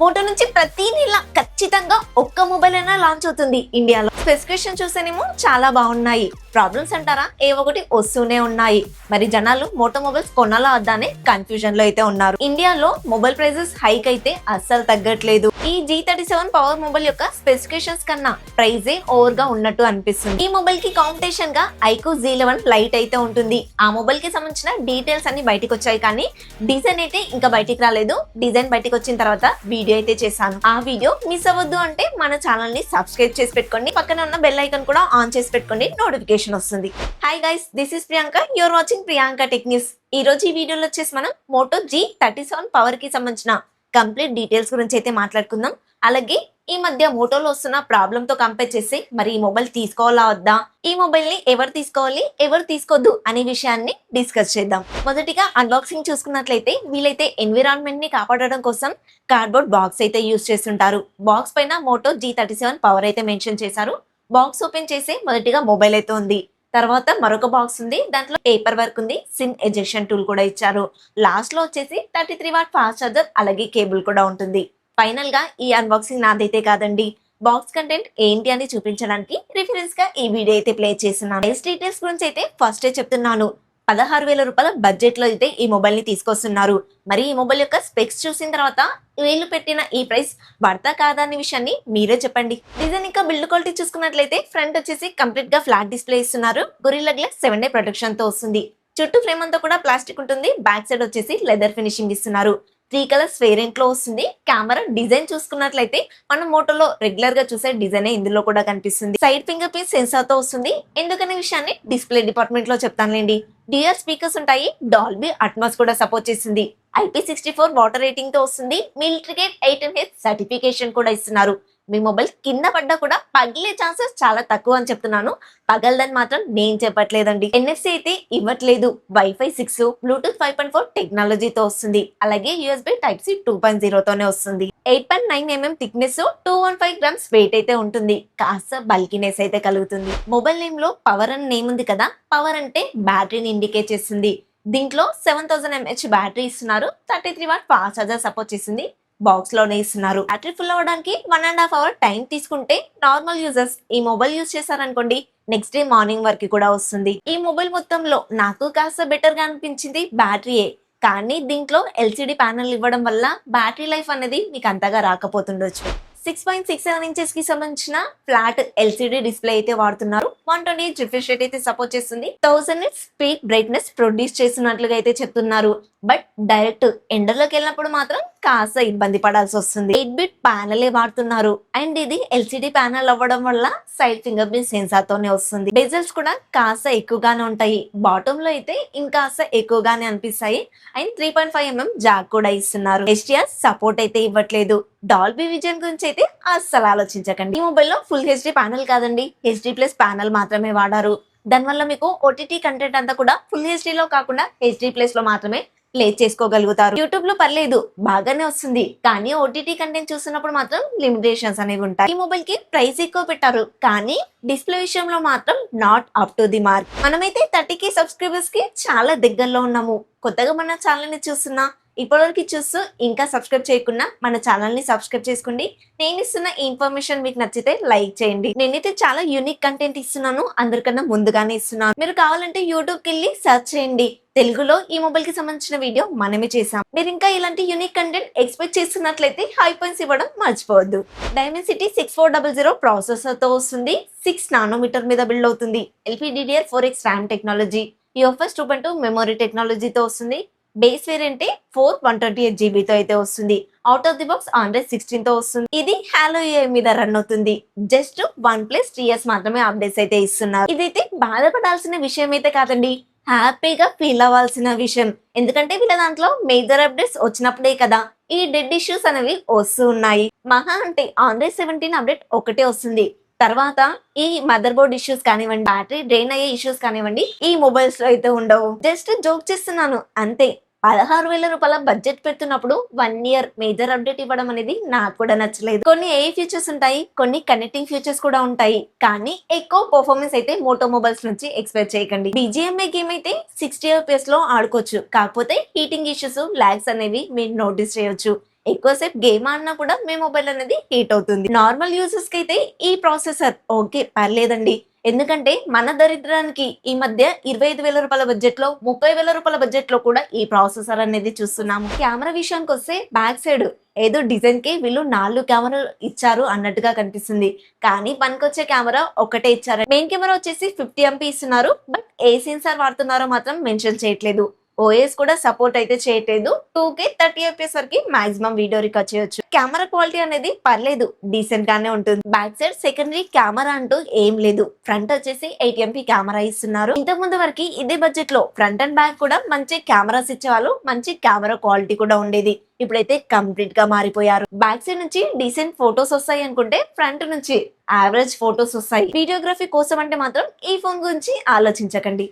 Moto నుంచి ప్రతి నెల ఖచ్చితంగా ఒక్క మొబైల్ అయినా లాంచ్ అవుతుంది ఇండియాలో. స్పెసిఫికేషన్ చూసేనేమో చాలా బాగున్నాయి, ప్రాబ్లమ్స్ అంటారా ఒకటి వస్తూనే ఉన్నాయి. మరి జనాలు మోటో మొబైల్స్ కొనాలా వద్దా అనే కన్ఫ్యూజన్ లో అయితే ఉన్నారు. ఇండియాలో మొబైల్ ప్రైజెస్ హైక్ అయితే అస్సలు తగ్గట్లేదు. ఈ G37 పవర్ మొబైల్ యొక్క స్పెసిఫికేషన్స్ కన్నా ప్రైజే ఓవర్ గా ఉన్నట్టు అనిపిస్తుంది. ఈ మొబైల్ కి కాంపిటీషన్ గా iQOO Z11 లైట్ అయితే ఉంటుంది. ఆ మొబైల్ కి సంబంధించిన డీటెయిల్స్ అన్ని బయటకు వచ్చాయి, కానీ డిజైన్ అయితే ఇంకా బయటికి రాలేదు. డిజైన్ బయటకు వచ్చిన తర్వాత వీడియో అయితే చేశాను. ఆ వీడియో మిస్ అవ్వద్దు అంటే మన ఛానల్ ని సబ్స్క్రైబ్ చేసి పెట్టుకోండి, పక్కన ఉన్న బెల్ ఐకాన్ కూడా ఆన్ చేసి పెట్టుకోండి, నోటిఫికేషన్ వస్తుంది. Hi guys, this is Priyanka, you're watching Priyanka tech news. ఈ రోజు ఈ వీడియోలో వచ్చేసి మనం మోటో G37 పవర్ కి సంబంధించిన కంప్లీట్ డీటెయిల్స్ గురించి అయితే మాట్లాడుకుందాం. అలాగే ఈ మధ్య మోటోలో వస్తున్న ప్రాబ్లమ్ తో కంపేర్ చేసి మరి ఈ మొబైల్ తీసుకోవాలా వద్దా, ఈ మొబైల్ ని ఎవరు తీసుకోవాలి ఎవరు తీసుకోవద్దు అనే విషయాన్ని డిస్కస్ చేద్దాం. మొదటిగా అన్బాక్సింగ్ చూసుకున్నట్లయితే వీలైతే ఎన్విరాన్మెంట్ ని కాపాడడం కోసం కార్డ్బోర్డ్ బాక్స్ అయితే యూజ్ చేస్తుంటారు. బాక్స్ పైన మోటో G37 పవర్ అయితే మెన్షన్ చేశారు. బాక్స్ ఓపెన్ చేసి మొదటిగా మొబైల్ అయితే ఉంది. తర్వాత మరొక బాక్స్ ఉంది, దాంట్లో పేపర్ వర్క్ ఉంది, సిమ్ ఎజెక్షన్ టూల్ కూడా ఇచ్చారు. లాస్ట్ లో వచ్చేసి 33 వాట్ ఫాస్ట్ చార్జర్ అలాగే కేబుల్ కూడా ఉంటుంది. ఫైనల్ గా ఈ అన్బాక్సింగ్ నాదైతే కాదండి, బాక్స్ కంటెంట్ ఏంటి అని చూపించడానికి రిఫరెన్స్ గా ఈ వీడియో అయితే ప్లే చేస్తున్నాను. ప్రైస్ డీటెయిల్స్ గురించి అయితే ఫస్ట్ చెప్తున్నాను. 16,000 రూపాయల బడ్జెట్ లో అయితే ఈ మొబైల్ ని తీసుకొస్తున్నారు. మరి ఈ మొబైల్ యొక్క స్పెక్స్ చూసిన తర్వాత వీళ్ళు పెట్టిన ఈ ప్రైస్ వర్తా కాదా అనే విషయాన్ని మీరే చెప్పండి. డిజైన్ ఇంకా బిల్డ్ క్వాలిటీ చూసుకున్నట్లయితే ఫ్రంట్ వచ్చేసి కంప్లీట్ గా ఫ్లాట్ డిస్ప్లే ఇస్తున్నారు. గొరిల్లా గ్లాస్ 7 డే ప్రొటెక్షన్ తో వస్తుంది. చుట్టూ ఫ్రేమ్ అంతా కూడా ప్లాస్టిక్ ఉంటుంది. బ్యాక్ సైడ్ వచ్చేసి లెదర్ ఫినిషింగ్ ఇస్తున్నారు. 3 కలర్స్ వేరియంట్ లో వస్తుంది. కెమెరా డిజైన్ చూసుకున్నట్లయితే మనం మోటోలో రెగ్యులర్ గా చూసే డిజైన్ ఇందులో కూడా కనిపిస్తుంది. సైడ్ ఫింగర్ ప్రింట్ సెన్సార్ తో వస్తుంది. ఎందుకనే విషయాన్ని డిస్ప్లే డిపార్ట్మెంట్ లో చెప్తానులేండి. డ్యూయల్ స్పీకర్స్ ఉంటాయి. డాల్బీ అట్మాస్ కూడా సపోర్ట్ చేస్తుంది. IP64 వాటర్ రేటింగ్ తో వస్తుంది. మిలిటరీ గ్రేడ్ 8MH సర్టిఫికేషన్ కూడా ఇస్తున్నారు. మీ మొబైల్ కింద పడ్డా కూడా పగిలే ఛాన్సెస్ చాలా తక్కువ అని చెప్తున్నాను. పగలదని మాత్రం నేను చెప్పట్లేదండి. NFC అయితే ఇవ్వట్లేదు. Wi-Fi 6, Bluetooth 5.4 టెక్నాలజీతో వస్తుంది. అలాగే USB Type-C 2.0 తోనే వస్తుంది. 8.9mm థిక్నెస్, 215 గ్రామ్స్ వెయిట్ అయితే ఉంటుంది. కాస్త బల్కినెస్ అయితే కలుగుతుంది. మొబైల్ నేమ్ లో పవర్ అని నేమ్ ఉంది కదా, పవర్ అంటే బ్యాటరీని ఇండికేట్ చేస్తుంది. దీంట్లో 7000mAh బ్యాటరీ ఇస్తున్నారు. 33 వాట్ ఫాస్ట్ చార్జర్ సపోర్ట్ చేస్తుంది. బాక్స్ లోనే ఇస్తున్నారు. బ్యాటరీ ఫుల్ అవ్వడానికి 1.5 అవర్ టైం తీసుకుంటే నార్మల్ యూజర్స్ ఈ మొబైల్ యూజ్ చేశారనుకోండి నెక్స్ట్ డే మార్నింగ్ వరకు కూడా వస్తుంది. ఈ మొబైల్ మొత్తంలో నాకు కాస్త బెటర్ గా అనిపించింది బ్యాటరీయే, కానీ దీంట్లో LCD ప్యానెల్ ఇవ్వడం వల్ల బ్యాటరీ లైఫ్ అనేది మీకు అంతగా రాకపోతుండొచ్చు. 6.67 ఇంచెస్ కి సంబంధించిన ఫ్లాట్ LCD డిస్ప్లే అయితే వాడుతున్నారు. 120Hz రిఫ్రెష్ రేట్ అయితే సపోర్ట్ చేస్తుంది. 1000 nits పీక్ బ్రైట్నెస్ ప్రొడ్యూస్ చేస్తున్నట్లుగా అయితే చెప్తున్నారు. బట్ డైరెక్ట్ ఎండలోకి వెళ్ళినప్పుడు మాత్రం కాస్త ఇబ్బంది పడాల్సి వస్తుంది. 8-bit ప్యానెల్ వాడుతున్నారు. అండ్ ఇది LCD ప్యానెల్ అవ్వడం వల్ల సైడ్ ఫింగర్ ప్రింట్ సెన్సార్ తోనే వస్తుంది. బెజల్స్ కూడా కాస్త ఎక్కువగానే ఉంటాయి. బాటమ్ లో అయితే ఇంకాస్త ఎక్కువగానే అనిపిస్తాయి. అండ్ 3.5mm జాక్ కూడా ఇస్తున్నారు. HDR సపోర్ట్ అయితే ఇవ్వట్లేదు. డాల్బీ విజన్ గురించి అయితే అస్సలు ఆలోచించకండి. ఈ మొబైల్లో ఫుల్ HD ప్యానెల్ కాదండి, HD+ ప్యానెల్ మాత్రమే వాడారు. దానివల్ల మీకు OTT కంటెంట్ అంతా కూడా ఫుల్ HD లో కాకుండా HD+ లో మాత్రమే ప్లే చేసుకోగలుగుతారు. యూట్యూబ్ లో పర్లేదు, బాగానే వస్తుంది, కానీ OTT కంటెంట్ చూస్తున్నప్పుడు మాత్రం లిమిటేషన్స్ అనేవి ఉంటాయి. ఈ మొబైల్ కి ప్రైస్ ఎక్కువ పెట్టారు, కానీ డిస్ప్లే విషయంలో మాత్రం not up to the mark. మనమైతే 30K సబ్స్క్రైబర్స్ కి చాలా దగ్గరలో ఉన్నాము. కొత్తగా మన ఛానల్ ని చూస్తున్నా, ఇప్పటివరకు చూస్తూ ఇంకా సబ్స్క్రైబ్ చేయకుండా మన ఛానల్ ని సబ్స్క్రైబ్ చేసుకోండి. నేను ఇస్తున్న ఈ ఇన్ఫర్మేషన్ మీకు నచ్చితే లైక్ చేయండి. నేనైతే చాలా యూనిక్ కంటెంట్ ఇస్తున్నాను, అందరికన్నా ముందుగానే ఇస్తున్నాను. మీరు కావాలంటే యూట్యూబ్ కి వెళ్ళి సెర్చ్ చేయండి. తెలుగులో ఈ మొబైల్ కి సంబంధించిన వీడియో మనమే చేసాం. మీరు ఇంకా ఇలాంటి యూనిక్ కంటెంట్ ఎక్స్పెక్ట్ చేస్తున్నట్లయితే హై పాయింట్స్ ఇవ్వడం మర్చిపోవద్దు. Dimensity 6400 ప్రాసెసర్ తో వస్తుంది. 6 నానోమీటర్ మీద బిల్డ్ అవుతుంది. LPDDR4X RAM technology, UFS 2.2 memory టెక్నాలజీతో వస్తుంది. బేస్ వేరియంట్ 128GB తో అయితే వస్తుంది. Out of the box Android 16 తో వస్తుంది. ఇది Halo AI మీద రన్ అవుతుంది. జస్ట్ 1+3 మాత్రమే అప్డేట్స్ అయితే ఇస్తున్నారు. ఇదైతే బాధపడాల్సిన విషయం అయితే కాదండి, హ్యాపీగా ఫీల్ అవ్వాల్సిన విషయం. ఎందుకంటే వీళ్ళ దాంట్లో మేజర్ అప్డేట్స్ వచ్చినప్పుడే కదా ఈ డెడ్ ఇష్యూస్ అనేవి వస్తూ ఉన్నాయి. మహా అంటే Android 17 అప్డేట్ ఒకటే వస్తుంది. తర్వాత ఈ మదర్ బోర్డ్ ఇష్యూస్ కానివ్వండి, బ్యాటరీ డ్రైన్ అయ్యే ఇష్యూస్ కానివ్వండి, ఈ మొబైల్స్ లో అయితే ఉండవు. జస్ట్ జోక్ చేస్తున్నాను అంతే. 16,000 రూపాయల బడ్జెట్ పెడుతున్నప్పుడు 1 year మేజర్ అప్డేట్ ఇవ్వడం అనేది నాకు కూడా నచ్చలేదు. కొన్ని AI ఫీచర్స్ ఉంటాయి, కొన్ని కనెక్టింగ్ ఫీచర్స్ కూడా ఉంటాయి, కానీ ఎక్కువ పర్ఫార్మెన్స్ అయితే మోటో మొబైల్స్ నుంచి ఎక్స్పెక్ట్ చేయకండి. BGMI గేమ్ అయితే 60 FPS లో ఆడుకోవచ్చు, కాకపోతే హీటింగ్ ఇష్యూస్, లాగ్స్ అనేవి మీరు నోటీస్ చేయొచ్చు. ఎక్కువసేపు గేమ్ ఆడినా కూడా మీ మొబైల్ అనేది హీట్ అవుతుంది. నార్మల్ యూజర్స్ కి అయితే ఈ ప్రాసెసర్ ఓకే పర్లేదండి. ఎందుకంటే మన దరిద్రానికి ఈ మధ్య 25,000 రూపాయల బడ్జెట్ లో 30,000 రూపాయల బడ్జెట్ లో కూడా ఈ ప్రాసెసర్ అనేది చూస్తున్నాము. కెమెరా విషయానికి వస్తే బ్యాక్ సైడ్ ఏదో డిజైన్ కి వీళ్ళు 4 కెమెరాలు ఇచ్చారు అన్నట్టుగా కనిపిస్తుంది. కానీ పనికొచ్చే కెమెరా ఒకటే ఇచ్చారు. మెయిన్ కెమెరా వచ్చేసి 50 ఎంపీ ఇస్తున్నారు. బట్ ఏ సెన్సార్ వాడుతున్నారో మాత్రం మెన్షన్ చేయట్లేదు. ఓఎస్ కూడా సపోర్ట్ అయితే చేయట్లేదు. 2K 30 FPS వరకు మాక్సిమం వీడియో రికార్డ్ చేయొచ్చు. కెమెరా క్వాలిటీ అనేది పర్లేదు, డీసెంట్ గానే ఉంటుంది. బ్యాక్ సైడ్ సెకండరీ కెమెరా అంటూ ఏం లేదు. ఫ్రంట్ వచ్చేసి 8 ఎంపీ కెమెరా ఇస్తున్నారు. ఇంతకు ముందు వరకు ఇదే బడ్జెట్ లో ఫ్రంట్ అండ్ బ్యాక్ కూడా మంచి కెమెరాస్ ఇచ్చేవాళ్ళు, మంచి కెమెరా క్వాలిటీ కూడా ఉండేది. ఇప్పుడైతే కంప్లీట్ గా మారిపోయారు. బ్యాక్ సైడ్ నుంచి డీసెంట్ ఫొటోస్ వస్తాయి అనుకుంటే ఫ్రంట్ నుంచి యావరేజ్ ఫొటోస్ వస్తాయి. వీడియోగ్రఫీ కోసం అంటే మాత్రం ఈ ఫోన్ గురించి ఆలోచించకండి.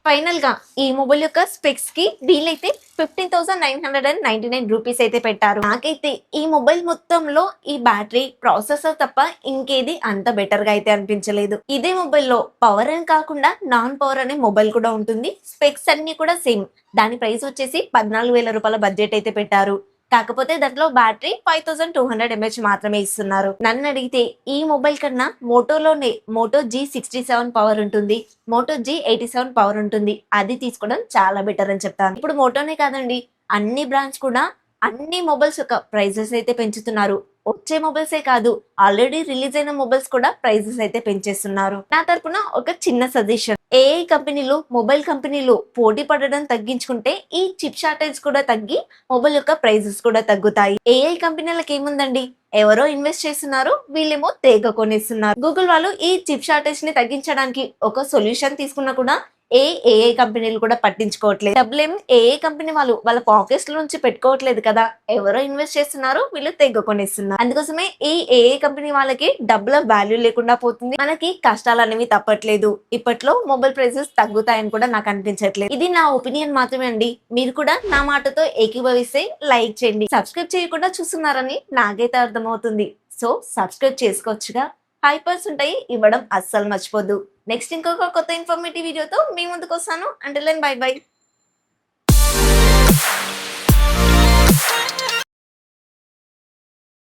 ఫైనల్ గా ఈ మొబైల్ యొక్క స్పెక్స్ కి వీళ్ళైతే 15,999 రూపీస్ అయితే పెట్టారు. నాకైతే ఈ మొబైల్ మొత్తంలో ఈ బ్యాటరీ ప్రాసెసర్ తప్ప ఇంకేది అంత బెటర్ గా అయితే అనిపించలేదు. ఇదే మొబైల్లో పవర్ అని కాకుండా నాన్ పవర్ అనే మొబైల్ కూడా ఉంటుంది. స్పెక్స్ అన్ని కూడా సేమ్. దాని ప్రైస్ వచ్చేసి 14,000 రూపాయల బడ్జెట్ అయితే పెట్టారు. కాకపోతే దాంట్లో బ్యాటరీ 5200 mAh మాత్రమే ఇస్తున్నారు. నన్ను అడిగితే ఈ మొబైల్ కన్నా మోటోలోనే మోటో G67 పవర్ ఉంటుంది, మోటో G87 పవర్ ఉంటుంది. అది తీసుకోవడం చాలా బెటర్ అని చెప్తాను. ఇప్పుడు మోటోనే కాదండి, అన్ని బ్రాండ్స్ కూడా అన్ని మొబైల్స్ యొక్క ప్రైజెస్ అయితే పెంచుతున్నారు. వచ్చే మొబైల్సే కాదు, ఆల్రెడీ రిలీజ్ అయిన మొబైల్స్ కూడా ప్రైజెస్ అయితే పెంచేస్తున్నారు. నా తరపున ఒక చిన్న సజెషన్, ఏఐ కంపెనీలు మొబైల్ కంపెనీలు పోటీ పడడం తగ్గించుకుంటే ఈ చిప్ షార్టేజ్ కూడా తగ్గి మొబైల్ యొక్క ప్రైజెస్ కూడా తగ్గుతాయి. ఏఐ కంపెనీలకు ఏముందండి, ఎవరో ఇన్వెస్ట్ చేస్తున్నారు, వీళ్ళేమో తేగ కొనేస్తున్నారు. గూగుల్ వాళ్ళు ఈ చిప్ షార్టేజ్ ని తగ్గించడానికి ఒక సొల్యూషన్ తీసుకున్నా కూడా ఏఐ కంపెనీలు కూడా పట్టించుకోవట్లేదు. డబ్బులేం ఏఐ కంపెనీ వాళ్ళు వాళ్ళ పాకెట్స్ నుంచి పెట్టుకోవట్లేదు కదా, ఎవరో ఇన్వెస్ట్ చేస్తున్నారు, వీళ్ళు తెగ కొనేస్తున్నారు. అందుకోసమే ఈ ఏఐ కంపెనీ వాళ్ళకి డబ్బుల వాల్యూ లేకుండా పోతుంది. మనకి కష్టాలు అనేవి తప్పట్లేదు. ఇప్పట్లో మొబైల్ ప్రైసెస్ తగ్గుతాయని కూడా నాకు అనిపించట్లేదు. ఇది నా ఒపీనియన్ మాత్రమే అండి. మీరు కూడా నా మాటతో ఏకీభవిస్తే లైక్ చేయండి. సబ్స్క్రైబ్ చేయకుండా చూస్తున్నారని నాకైతే అర్థమవుతుంది. So subscribe చేసుకోవచ్చుగా. హైపర్స్ ఉంటాయి, ఇవ్వడం అస్సలు మర్చిపోద్దు. నెక్స్ట్ ఇంకొక కొత్త ఇన్ఫర్మేటివ్ వీడియోతో మీ ముందుకు వస్తాను. Until then bye by.